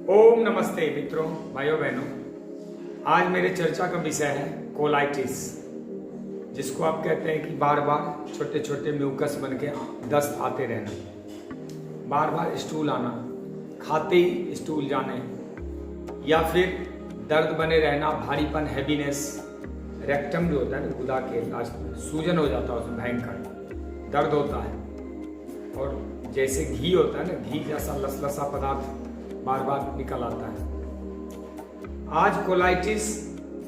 ओम नमस्ते मित्रों, भाइयों बहनों। आज मेरे चर्चा का विषय है कोलाइटिस, जिसको आप कहते हैं कि बार बार छोटे छोटे म्यूकस बन के दस्त आते रहना, बार बार स्टूल आना, खाते ही स्टूल जाने, या फिर दर्द बने रहना, भारीपन, हैवीनेस, रेक्टम जो होता है ना गुदा के लास्ट में सूजन हो जाता है, उसमें भयंकर दर्द होता है, और जैसे घी होता है ना, घी जैसा लसलसा पदार्थ बार बार निकल आता है। आज कोलाइटिस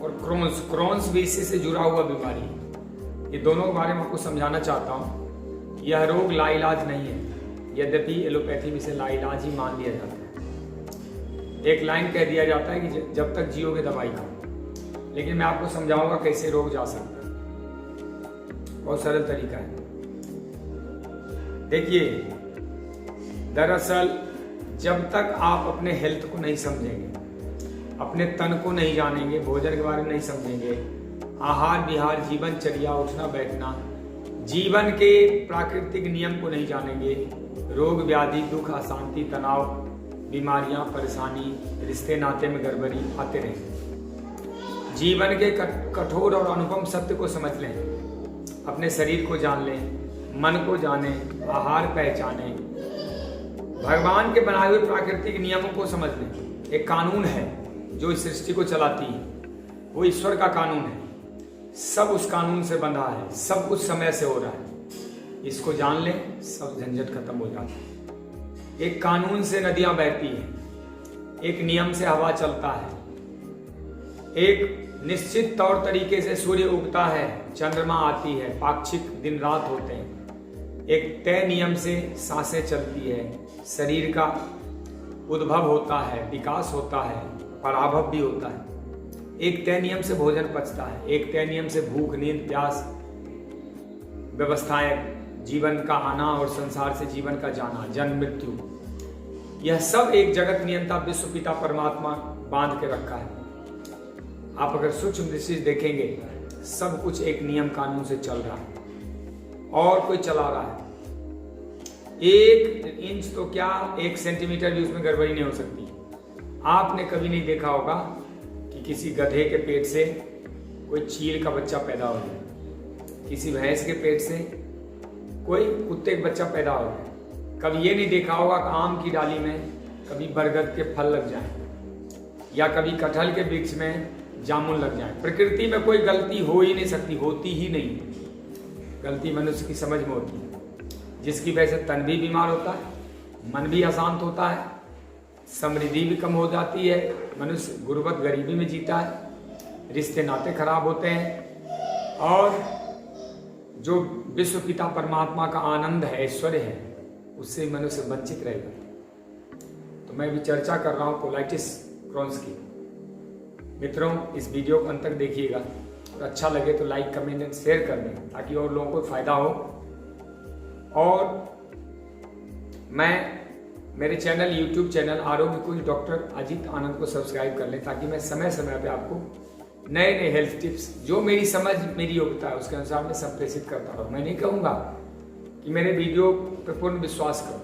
और क्रोन्स भी इसी से जुड़ा हुआ बीमारी है। ये दोनों के बारे में आपको समझाना चाहता हूँ। यह रोग लाइलाज नहीं है, यद्यपि एलोपैथी में इसे लाइलाज ही मान लिया जाता है। एक लाइन कह दिया जाता है कि जब तक जियोगे दवाई खाओ, लेकिन मैं आपको समझाऊंगा कैसे रोग जा सकता है। बहुत सरल तरीका है। देखिए, दरअसल जब तक आप अपने हेल्थ को नहीं समझेंगे, अपने तन को नहीं जानेंगे, भोजन के बारे में नहीं समझेंगे, आहार विहार, जीवनचर्या, उठना बैठना, जीवन के प्राकृतिक नियम को नहीं जानेंगे, रोग व्याधि, दुख, अशांति, तनाव, बीमारियां, परेशानी, रिश्ते नाते में गड़बड़ी आते रहेंगे। जीवन के कठोर और अनुपम सत्य को समझ लें, अपने शरीर को जान लें, मन को जाने, आहार पहचाने, भगवान के बनाए हुए प्राकृतिक नियमों को समझ लें। एक कानून है जो इस सृष्टि को चलाती है, वो ईश्वर का कानून है। सब उस कानून से बंधा है, सब कुछ समय से हो रहा है। इसको जान लें, सब झंझट खत्म हो जाता है। एक कानून से नदियां बहती हैं, एक नियम से हवा चलता है, एक निश्चित तौर तरीके से सूर्य उगता है, चंद्रमा आती है, पाक्षिक दिन रात होते हैं, एक तय नियम से सांसें चलती है, शरीर का उद्भव होता है, विकास होता है, पराभव भी होता है, एक तय नियम से भोजन पचता है, एक तय नियम से भूख, नींद, प्यास, व्यवस्थाएं, जीवन का आना और संसार से जीवन का जाना, जन्म मृत्यु, यह सब एक जगत नियंता विश्व पिता परमात्मा बांध के रखा है। आप अगर सूक्ष्म दृष्टि से देखेंगे, सब कुछ एक नियम कानून से चल रहा है और कोई चला रहा है। 1 इंच तो क्या, 1 सेंटीमीटर भी उसमें गड़बड़ी नहीं हो सकती। आपने कभी नहीं देखा होगा कि किसी गधे के पेट से कोई चील का बच्चा पैदा हो जाए, किसी भैंस के पेट से कोई कुत्ते का बच्चा पैदा हो जाए। कभी ये नहीं देखा होगा कि आम की डाली में कभी बरगद के फल लग जाए, या कभी कटहल के वृक्ष में जामुन लग जाए। प्रकृति में कोई गलती हो ही नहीं सकती, होती ही नहीं। गलती मनुष्य की समझ में होती है, जिसकी वजह से तन भी बीमार होता है, मन भी अशांत होता है, समृद्धि भी कम हो जाती है, मनुष्य गुर्बत गरीबी में जीता है, रिश्ते नाते खराब होते हैं, और जो विश्व पिता परमात्मा का आनंद है, ऐश्वर्य है, उससे मनुष्य वंचित रहेगा। तो मैं भी चर्चा कर रहा हूँ कोलाइटिस, क्रोन्स की। मित्रों, इस वीडियो को अंत तक देखिएगा, और अच्छा लगे तो लाइक, कमेंट एंड शेयर कर दें, ताकि और लोगों को फायदा हो। और मैं मेरे चैनल, यूट्यूब चैनल आरोग्य कुंज डॉक्टर अजीत आनंद को सब्सक्राइब कर लें, ताकि मैं समय समय पे आपको नए नए हेल्थ टिप्स, जो मेरी समझ, मेरी योग्यता है, उसके अनुसार मैं संप्रेषित करता रहूँ। मैं नहीं कहूँगा कि मेरे वीडियो पर पूर्ण विश्वास करो,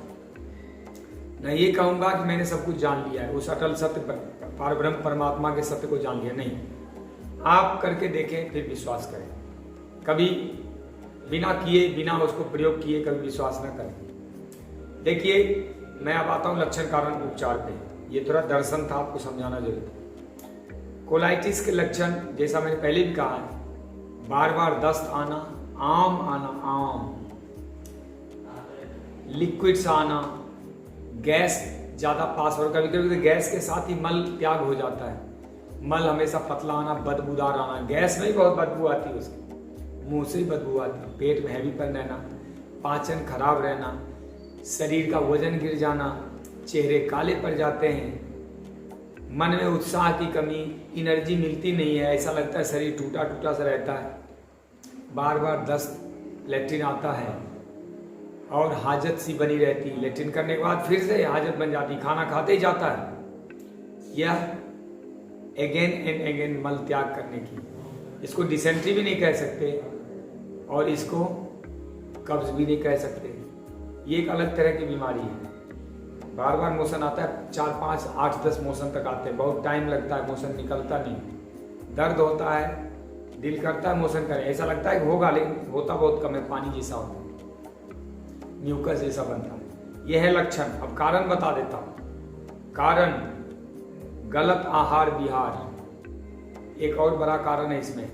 मैं ये कहूँगा कि मैंने सब कुछ जान लिया है, उस अटल सत्य परब्रह्म परमात्मा के सत्य को जान लिया। नहीं, आप करके देखें, फिर विश्वास करें। कभी बिना किए, बिना उसको प्रयोग किए कभी विश्वास न करें। देखिए, मैं अब आता हूँ लक्षण कारण उपचार पे। ये थोड़ा दर्शन था, आपको समझाना जरूरी था। कोलाइटिस के लक्षण, जैसा मैंने पहले भी कहा है, बार बार दस्त आना, आम, लिक्विड्स आना, गैस ज्यादा पास, और कभी कभी तो गैस के साथ ही मल त्याग हो जाता है। मल हमेशा पतला आना, बदबूदार आना, गैस में ही बहुत बदबू आती है, उसकी मुंह से ही बदबू आती है, पेट में हैवीपन रहना, पाचन खराब रहना, शरीर का वजन गिर जाना, चेहरे काले पड़ जाते हैं, मन में उत्साह की कमी, एनर्जी मिलती नहीं है, ऐसा लगता है शरीर टूटा टूटा सा रहता है, बार बार दस्त, लेट्रिन आता है, और हाजत सी बनी रहती है, लेट्रिन करने के बाद फिर से हाजत बन जाती, खाना खाते ही जाता है। यह अगेन एंड अगेन मल त्याग करने की, इसको डिसेंट्री भी नहीं कह सकते, और इसको कब्ज भी नहीं कह सकते। ये एक अलग तरह की बीमारी है। बार बार मोशन आता है, 4, 5, 8, 10 मोशन तक आते हैं, बहुत टाइम लगता है, मोशन निकलता नहीं, दर्द होता है, दिल करता है मोशन करें, ऐसा लगता है कि होगा लेकिन होता बहुत कम है, पानी जैसा होता है, म्यूकस जैसा बनता है। यह है लक्षण। अब कारण बता देता हूं। कारण गलत आहार विहार एक और बड़ा कारण है इसमें।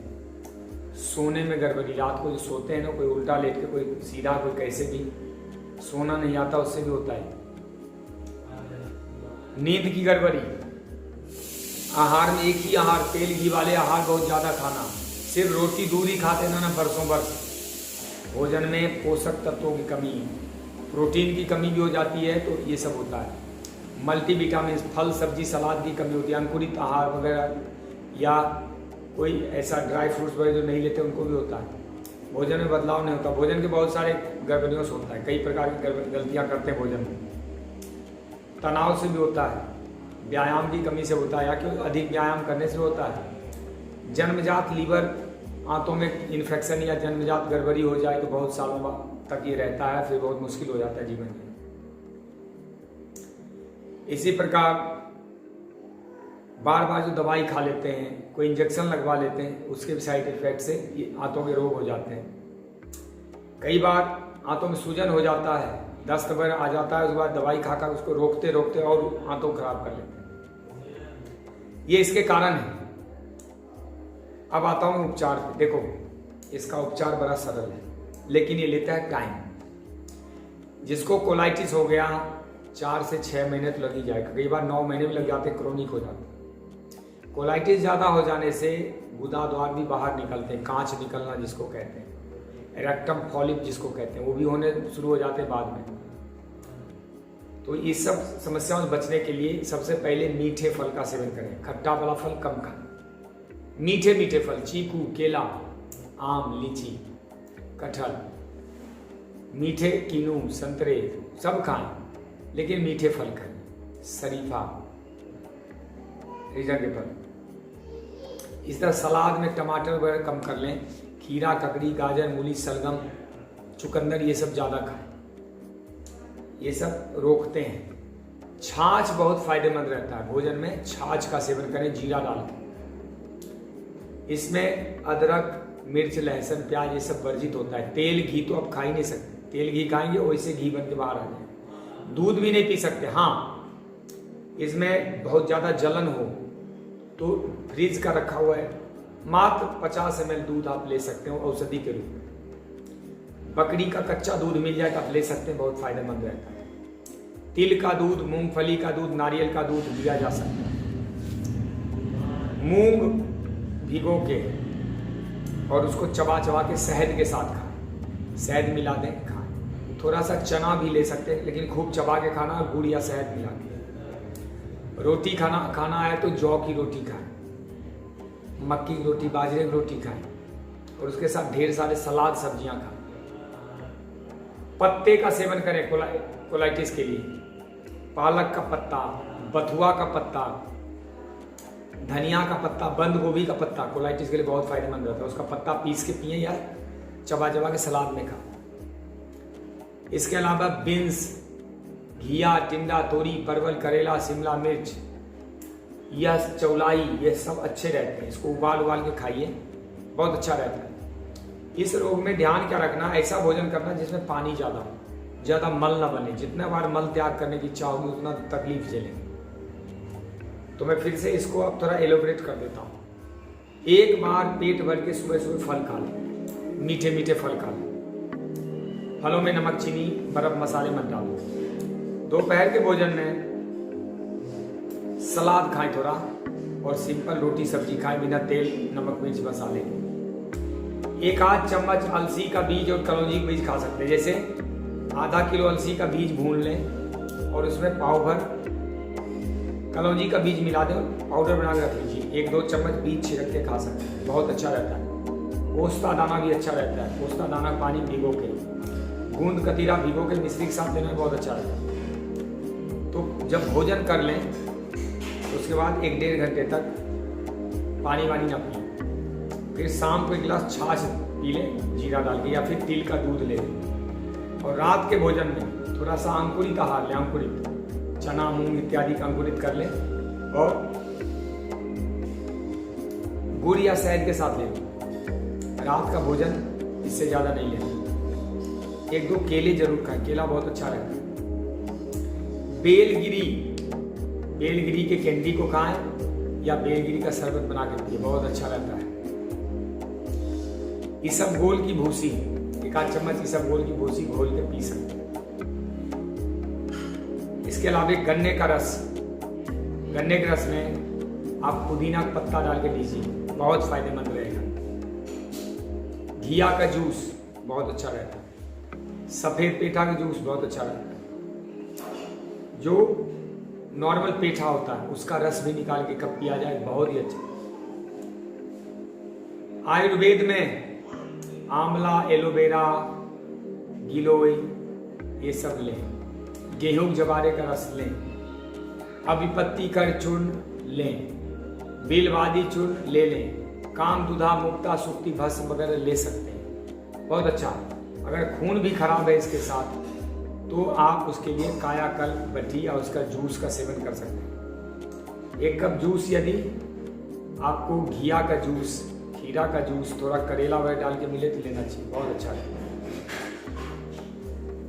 सोने में गड़बड़ी, रात को जो सोते हैं ना, कोई उल्टा लेट के, कोई सीधा, कोई कैसे भी, सोना नहीं आता, उससे भी होता है। नींद की गड़बड़ी, आहार में एक ही आहार, तेल घी वाले आहार बहुत ज्यादा खाना, सिर्फ रोटी दूध ही खाते ना बरसों बरस, भोजन में पोषक तत्वों की कमी, प्रोटीन की कमी भी हो जाती है, तो ये सब होता है। मल्टीविटामिन, फल सब्जी सलाद की कमी होती है, अंकुरित आहार वगैरह, या कोई ऐसा ड्राई फ्रूट्स वगैरह जो नहीं लेते उनको भी होता है। भोजन में बदलाव नहीं होता, भोजन के बहुत सारे गड़बड़ियों से होता है, कई प्रकार की गलतियां करते हैं भोजन में। तनाव से भी होता है, व्यायाम की कमी से होता है, या कि अधिक व्यायाम करने से होता है। जन्मजात लीवर आंतों में इन्फेक्शन या जन्मजात गड़बड़ी हो जाए तो बहुत सालों तक ये रहता है, फिर बहुत मुश्किल हो जाता है जीवन में। इसी प्रकार बार बार जो दवाई खा लेते हैं, कोई इंजेक्शन लगवा लेते हैं, उसके भी साइड इफेक्ट से ये आंतों के रोग हो जाते हैं। कई बार आंतों में सूजन हो जाता है, दस्त वगैरह आ जाता है, उसके बाद दवाई खाकर उसको रोकते रोकते और आंतों खराब कर लेते हैं। ये इसके कारण है। अब आता हूं उपचार पे। देखो, इसका उपचार बड़ा सरल है, लेकिन ये लेता है टाइम। जिसको कोलाइटिस हो गया, 4 से 6 महीने तो लग ही जाएगा, कई बार 9 महीने भी लग जाते, क्रोनिक हो जाते। कोलाइटिस ज़्यादा हो जाने से गुदा द्वार भी बाहर निकलते हैं, कांच निकलना जिसको कहते हैं, रेक्टम पॉलिप जिसको कहते हैं, वो भी होने शुरू हो जाते हैं बाद में। तो ये सब समस्याओं से बचने के लिए सबसे पहले मीठे फल का सेवन करें, खट्टा वाला फल कम खाएं। मीठे मीठे फल, चीकू, केला, आम, लीची, कटहल, मीठे कीनू, संतरे सब खाएं, लेकिन मीठे फल खाएं, शरीफा, रीजन के फल। इस तरह सलाद में टमाटर वगैरह कम कर लें, खीरा, ककड़ी, गाजर, मूली, सलगम, चुकंदर, ये सब ज़्यादा खाएं, ये सब रोकते हैं। छाछ बहुत फायदेमंद रहता है, भोजन में छाछ का सेवन करें, जीरा डाल के। इसमें अदरक, मिर्च, लहसुन, प्याज ये सब वर्जित होता है। तेल घी तो आप खा ही नहीं सकते, तेल घी खाएंगे वैसे घी बन के बाहर आ जाए। दूध भी नहीं पी सकते। हाँ, इसमें बहुत ज़्यादा जलन हो तो फ्रिज का रखा हुआ है, मात्र 50 ml दूध आप ले सकते हो औषधि के रूप में। बकरी का कच्चा दूध मिल जाए तो आप ले सकते हैं, बहुत फायदेमंद रहता है। तिल का दूध, मूंगफली का दूध, नारियल का दूध लिया जा सकता है। मूंग भिगो के और उसको चबा चबा के शहद के साथ खाएं, शहद मिला दें, खाएं। थोड़ा सा चना भी ले सकते हैं, लेकिन खूब चबा के खाना, गुड़ या शहद मिला के। रोटी खाना है तो जौ की रोटी खाएं, मक्की की रोटी, बाजरे की रोटी खाएं, और उसके साथ ढेर सारे सलाद सब्जियां खाएं। पत्ते का सेवन करें कोलाइटिस के लिए, पालक का पत्ता, बथुआ का पत्ता, धनिया का पत्ता, बंद गोभी का पत्ता कोलाइटिस के लिए बहुत फायदेमंद रहता है। उसका पत्ता पीस के पिए या चबा चबा के सलाद में खाएं। इसके अलावा बीन्स, घिया, टिंडा, तोरी, परवल, करेला, शिमला मिर्च, यह चौलाई, ये सब अच्छे रहते हैं। इसको उबाल के खाइए, बहुत अच्छा रहता है। इस रोग में ध्यान क्या रखना, ऐसा भोजन करना जिसमें पानी ज़्यादा हो, ज़्यादा मल ना बने। जितने बार मल त्याग करने की इच्छा होगी उतना तकलीफ झेलेंगे। तो मैं फिर से इसको अब थोड़ा एलोबरेट कर देता हूँ। एक बार पेट भर के सुबह सुबह फल खा लें, मीठे मीठे फल खा लें। फलों में नमक, चीनी, बर्फ, मसाले मत डालो। दोपहर के भोजन में सलाद खाएं थोड़ा, और सिंपल रोटी सब्जी खाएं बिना तेल, नमक, मिर्च, मसाले। 1 आध चम्मच अलसी का बीज और कलौंजी का बीज खा सकते हैं। जैसे आधा किलो अलसी का बीज भून लें और उसमें पाव भर कलौंजी का बीज मिला दें, पाउडर बना के रख लीजिए। 1-2 चम्मच बीज छिड़क के खा सकते हैं, बहुत अच्छा रहता है। पोस्ता दाना भी अच्छा रहता है, पोस्ता दाना पानी भिगो के, गूंद कतीरा भिगो के मिश्री के साथ देना में बहुत अच्छा रहता है। तो जब भोजन कर लें तो उसके बाद 1-1.5 घंटे तक पानी वानी ना पिए। फिर शाम को 1 गिलास छाछ पी लें जीरा डाल के, या फिर तिल का दूध ले लें। और रात के भोजन में थोड़ा सा अंकुरित आहार लें, अंकुरित चना मूंग इत्यादि का अंकुरित कर लें और गुड़ या शहद के साथ लें। रात का भोजन इससे ज़्यादा नहीं लें। 1-2 केले जरूर खाएं, केला बहुत अच्छा रहता है। बेलगिरी के कैंडी को खाएं या बेलगिरी का शरबत बना के पिए, बहुत अच्छा रहता है। इसबगोल की भूसी, 1-8 चम्मच इसबगोल की भूसी घोल के पी सकते हैं। इसके अलावा गन्ने का रस, गन्ने के रस में आप पुदीना का पत्ता डाल के लीजिए, बहुत फायदेमंद रहेगा। घिया का जूस बहुत अच्छा रहता है। सफेद पेठा का जूस बहुत अच्छा रहता है। जो नॉर्मल पेठा होता है उसका रस भी निकाल के कब पिया जाए, बहुत ही अच्छा। आयुर्वेद में आंवला, एलोवेरा, गिलोय ये सब लें। गेहूं जवारे का रस लें। अभिपत्ति कर चूर्ण लें। बेलवादी चूर्ण ले लें। कामदुधा, मुक्ता, सुक्ति, भस्म वगैरह ले सकते हैं, बहुत अच्छा। अगर खून भी खराब है इसके साथ तो आप उसके लिए कायाकल्प बटी या उसका जूस का सेवन कर सकते हैं। 1 कप जूस यदि आपको घिया का जूस, खीरा का जूस, थोड़ा करेला वगैरह डाल के मिले तो लेना चाहिए, बहुत अच्छा है।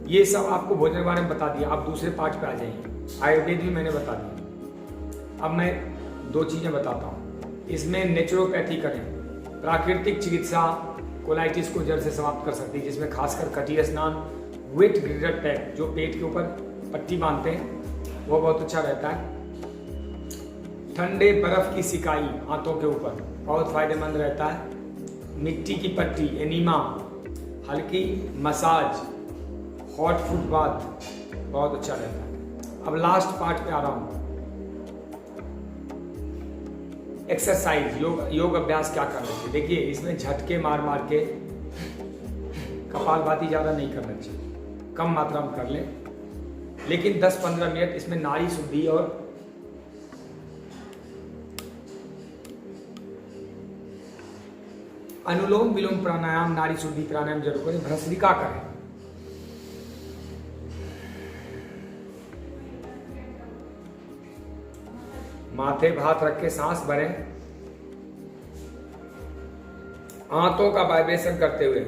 ये सब आपको भोजन के बारे में बता दिया। आप दूसरे पार्ट पे आ जाइए। आयुर्वेद भी मैंने बता दिया। अब मैं 2 चीज़ें बताता हूँ। इसमें नेचुरोपैथी करें, प्राकृतिक चिकित्सा कोलाइटिस को जड़ से समाप्त कर सकती है, जिसमें खासकर कटी स्नान, वेट ग्रिडर पैक जो पेट के ऊपर पट्टी बांधते हैं वो बहुत अच्छा रहता है। ठंडे बर्फ की सिकाई हाथों के ऊपर बहुत फायदेमंद रहता है। मिट्टी की पट्टी, एनीमा, हल्की मसाज, हॉट फुट बाथ बहुत अच्छा रहता है। अब लास्ट पार्ट पे आ रहा हूं। एक्सरसाइज, योग अभ्यास क्या करना चाहिए। देखिए इसमें झटके मार मार के कपालभाति ज़्यादा नहीं करना चाहिए, कम मात्रा में कर लें, लेकिन 10-15 मिनट इसमें नाड़ी शुद्धि और अनुलोम विलोम प्राणायाम, नाड़ी शुद्धि प्राणायाम जरूर करें। भस्त्रिका करें। माथे पे हाथ रख के सांस भरें, आंतों का वाइब्रेशन करते हुए।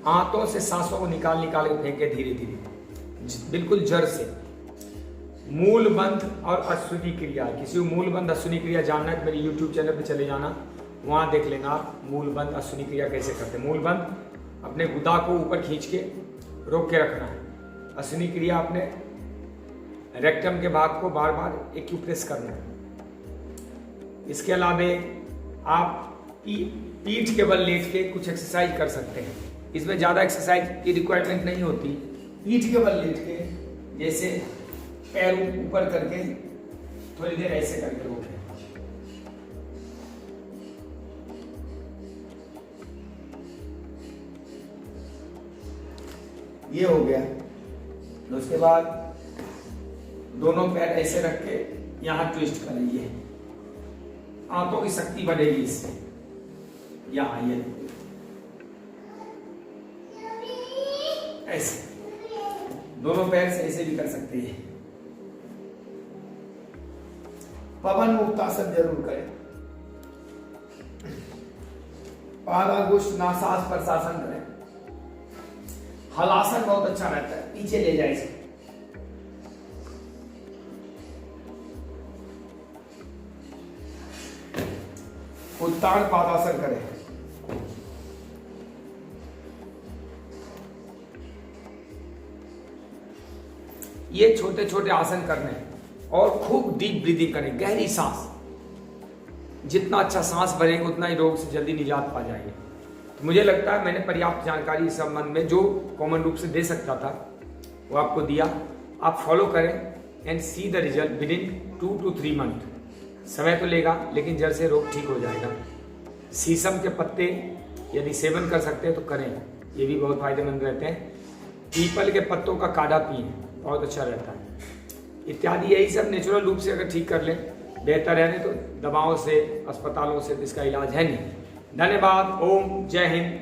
आंतों से सांसों को निकाल के फेंके धीरे धीरे, बिल्कुल जड़ से। मूल बंध और अश्वनी क्रिया, किसी को मूल बंध अश्वनी क्रिया जानना है मेरे YouTube चैनल पे चले जाना, वहां देख लेना आप मूल बंध अश्वनी क्रिया कैसे करते हैं। मूल बंध अपने गुदा को ऊपर खींच के रोक के रखना है। अश्वनी क्रिया अपने रेक्टम के भाग को बार बार एक्यूप्रेस करना है। इसके अलावा आप पीठ के बल लेट के कुछ एक्सरसाइज कर सकते हैं। इसमें ज़्यादा एक्सरसाइज की रिक्वायरमेंट नहीं होती। पीठ के बल लेट के जैसे पैर ऊपर करके थोड़ी देर ऐसे करके रोकें। ये हो गया। तो उसके बाद दोनों पैर ऐसे रख के यहां ट्विस्ट करेंगे, आंतों की शक्ति बढ़ेगी इससे। यहां ये ऐसे दोनों पैर से ऐसे भी कर सकते हैं। पवन मुक्तासन जरूर करें। पादांगुष्ठ नासास पर शासन करें। हलासन बहुत अच्छा रहता है, पीछे ले जाए इसे। उत्तान पादासन करें। ये छोटे छोटे आसन करने और खूब डीप ब्रीदिंग करें, गहरी सांस। जितना अच्छा सांस भरेंगे उतना ही रोग से जल्दी निजात पा जाएंगे। तो मुझे लगता है मैंने पर्याप्त जानकारी इस संबंध में जो कॉमन रूप से दे सकता था वो आपको दिया। आप फॉलो करें and see the result with in 2 to 3 month. समय तो लेगा लेकिन जड़ से रोग ठीक हो जाएगा। शीशम के पत्ते यदि सेवन कर सकते हैं तो करें, ये भी बहुत फायदेमंद रहते हैं। पीपल के पत्तों का काढ़ा पिए, बहुत अच्छा रहता है। इत्यादि यही सब नेचुरल रूप से अगर ठीक कर लें बेहतर है, नहीं तो दवाओं से, अस्पतालों से इसका इलाज है नहीं। धन्यवाद। ओम जय हिंद।